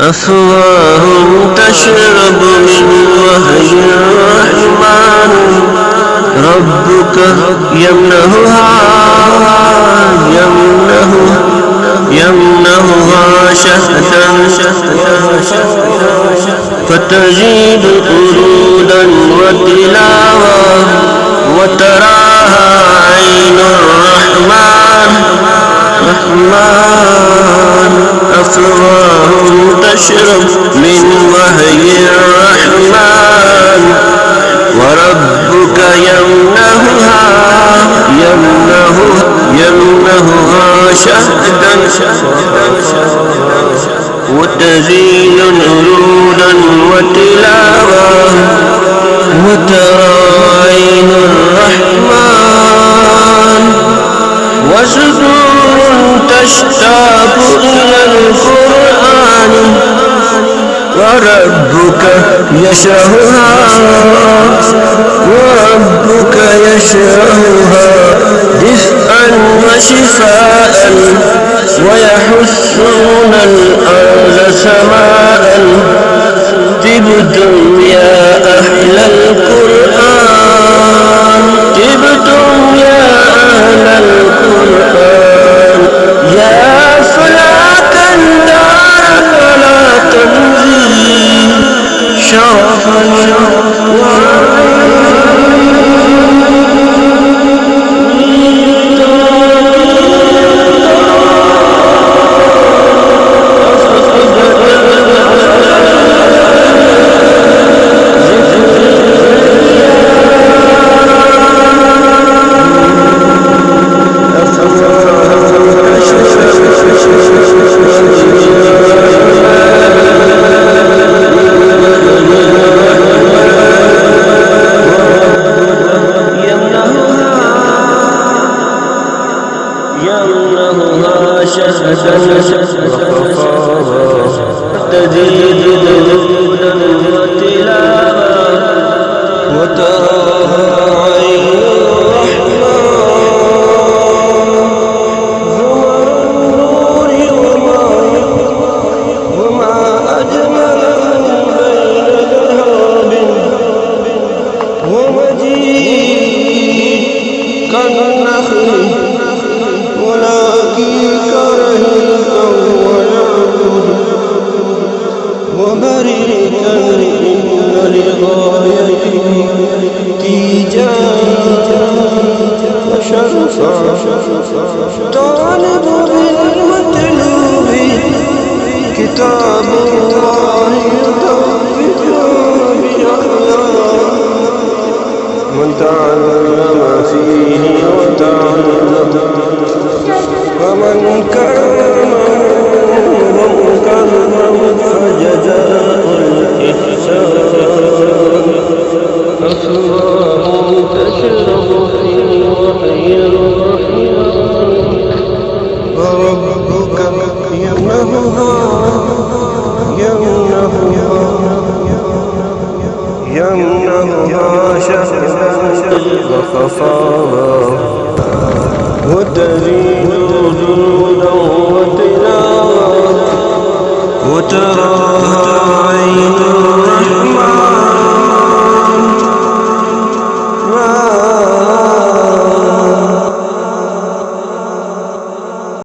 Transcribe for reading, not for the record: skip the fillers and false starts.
أفواه تشرب من وهي الرحمن ربك يمنهها شهدا فتزيد قرودا وتلاوة وتراها عين الرحمن أفواه تشرب من وهي الرحمن وربك يمنهها شهدا وتزيل نرودا وتلاوة وترى عين الرحمن وصدور تشتاق إلى القرآن وربك يشرحها دفئا وشفاء ويحثون الأرض سماء طبتم يا أهل القرآن طبتم يا أهل القرآن يا فلاكا دارك لا تنزي شرفا يمنهها شهدا تزيد نزولا وتلاوة وتراها عين الرحمن زمر النور وما أجمل بين ذهب ومجيد كالنخل ولكن كرهت ويعبد وبريكا إن لغايته تيجان وشرفا طالب بالمطلوب كتاب الله يثبت بأحيان من تعلم فيه وتعلم ومن كرم فجزاء الإحسان أفواه تشرب في وحي الرحمن وربك يمنهها شهدا وخفاضا وتزيد جنودا وتلاوة وتراها